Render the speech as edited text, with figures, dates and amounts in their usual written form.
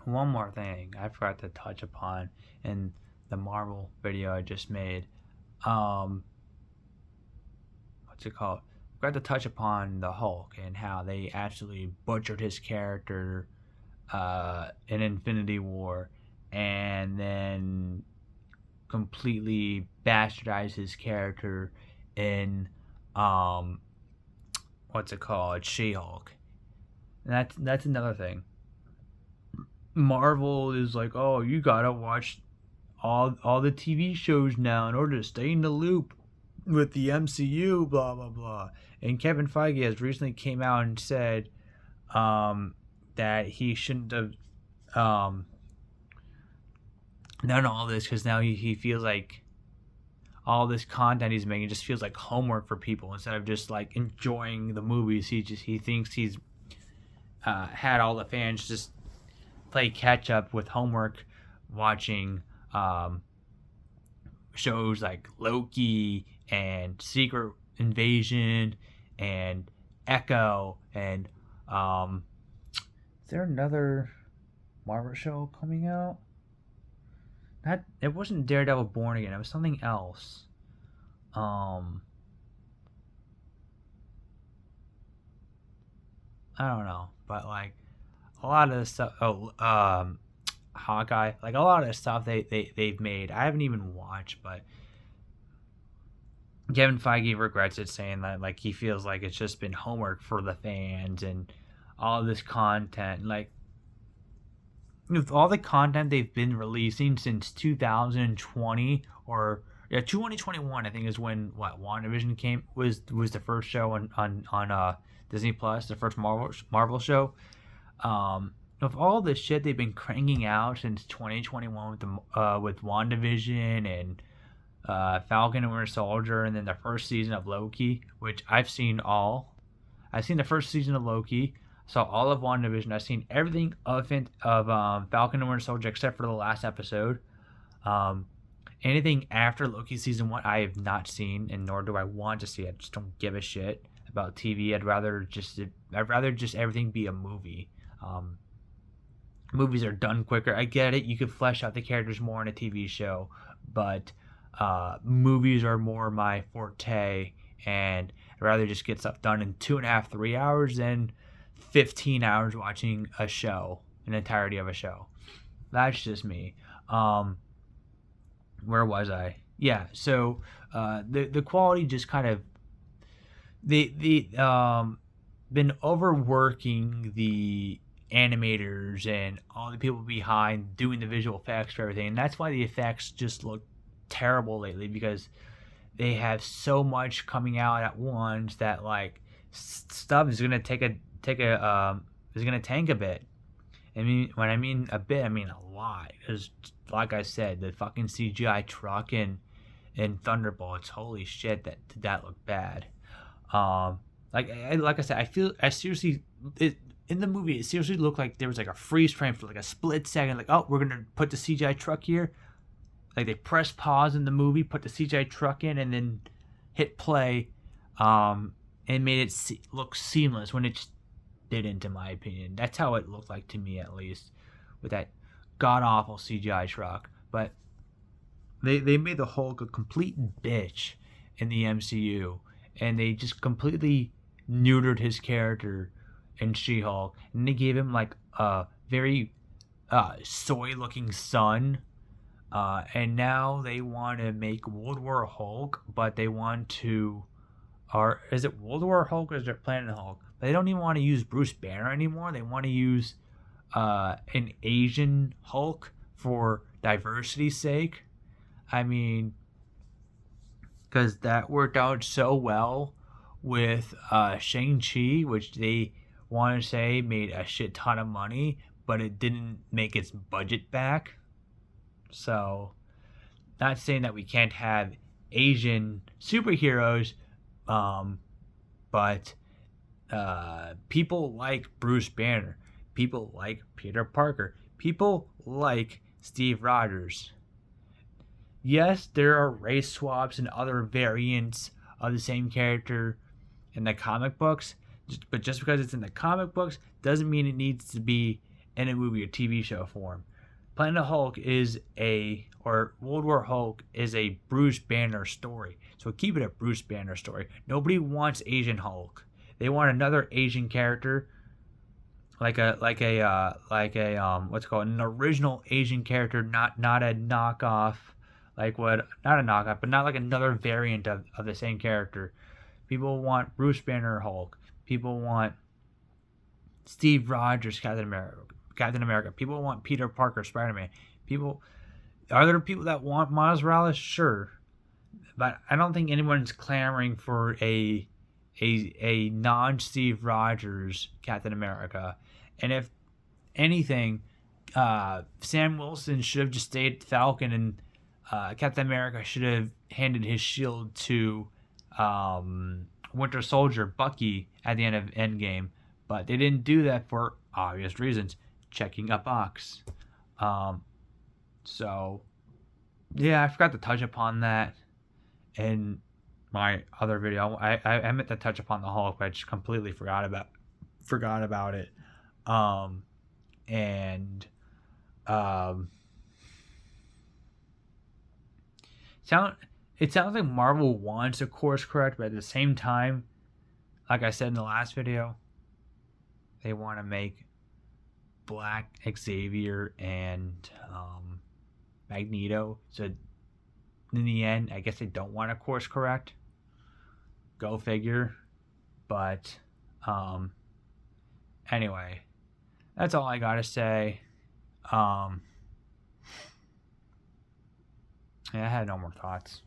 one more thing I forgot to touch upon in the Marvel video I just made. Um, what's it called? Forgot to touch upon the Hulk and how they actually butchered his character in Infinity War, and then completely bastardized his character in um, what's it called? She-Hulk. And that's another thing. Marvel is like, oh, you gotta watch all the TV shows now in order to stay in the loop with the MCU, blah blah blah. And Kevin Feige has recently came out and said that he shouldn't have um, done all this because now he feels like all this content he's making just feels like homework for people instead of just like enjoying the movies. He thinks he's had all the fans just play catch up with homework watching um, shows like Loki and Secret Invasion and Echo and is there another Marvel show coming out? Not it wasn't Daredevil Born Again. It was something else. Um, I don't know, but like a lot of the stuff. Oh, Hawkeye. Like a lot of the stuff they've made. I haven't even watched, but Kevin Feige regrets it, saying that like he feels like it's just been homework for the fans and all this content. Like with all the content they've been releasing since 2020 or yeah 2021, I think is when what WandaVision came was the first show on Disney Plus, the first Marvel show. Of all the shit they've been cranking out since 2021 with WandaVision and Falcon and Winter Soldier, and then the first season of Loki, which I've seen all. I've seen the first season of Loki. Saw all of WandaVision. I've seen everything of Falcon and Winter Soldier except for the last episode. Um, Anything after Loki season 1, I have not seen, and nor do I want to see. I just don't give a shit about TV. I'd rather just everything be a movie. Movies are done quicker. I get it. You could flesh out the characters more in a TV show, but movies are more my forte, and I'd rather just get stuff done in 2.5, 3 hours than 15 hours watching a show, an entirety of a show. That's just me. Where was I? Yeah, so the quality just kind of the been overworking the animators and all the people behind doing the visual effects for everything, and that's why the effects just look terrible lately because they have so much coming out at once that like stuff is gonna take a is gonna tank a bit. I mean, when I mean a bit, I mean a lot. Because, like I said, the fucking CGI truck in Thunderbolts, holy shit, that looked bad. Like I said, I seriously in the movie it seriously looked like there was like a freeze frame for like a split second. Like, oh, we're gonna put the CGI truck here. Like they press pause in the movie, put the CGI truck in, and then hit play, and made it look seamless when it didn't, in my opinion. That's how it looked like to me, at least, with that god awful CGI truck. But they made the Hulk a complete bitch in the MCU, and they just completely neutered his character in She-Hulk, and they gave him like a very soy-looking son. And now they want to make World War Hulk, but they want to, or is it World War Hulk or is it Planet Hulk? They don't even want to use Bruce Banner anymore. They want to use an Asian Hulk for diversity's sake. I mean, because that worked out so well with Shang-Chi, which they want to say made a shit ton of money, but it didn't make its budget back. So, not saying that we can't have Asian superheroes, but people like Bruce Banner, people like Peter Parker, people like Steve Rogers. Yes, there are race swaps and other variants of the same character in the comic books, but just because it's in the comic books doesn't mean it needs to be in a movie or TV show form. Planet Hulk or World War Hulk is a Bruce Banner story. So keep it a Bruce Banner story. Nobody wants Asian Hulk. They want another Asian character, like a what's it called, an original Asian character, not a knockoff, not a knockoff, but not like another variant of the same character. People want Bruce Banner Hulk. People want Steve Rogers Captain America. People want Peter Parker Spider-Man. Are there people that want Miles Morales? Sure, but I don't think anyone's clamoring for a non-Steve Rogers Captain America. And if anything, Sam Wilson should have just stayed Falcon, and Captain America should have handed his shield to Winter Soldier, Bucky, at the end of Endgame. But they didn't do that for obvious reasons. Checking a box. So, yeah, I forgot to touch upon that in my other video. I meant to touch upon the Hulk, but I just completely forgot about it. It sounds like Marvel wants to course correct, but at the same time, like I said in the last video, they want to make Black Xavier and Magneto. So in the end, I guess they don't want to course correct. Go figure. But anyway, that's all I gotta say. Yeah, I had no more thoughts.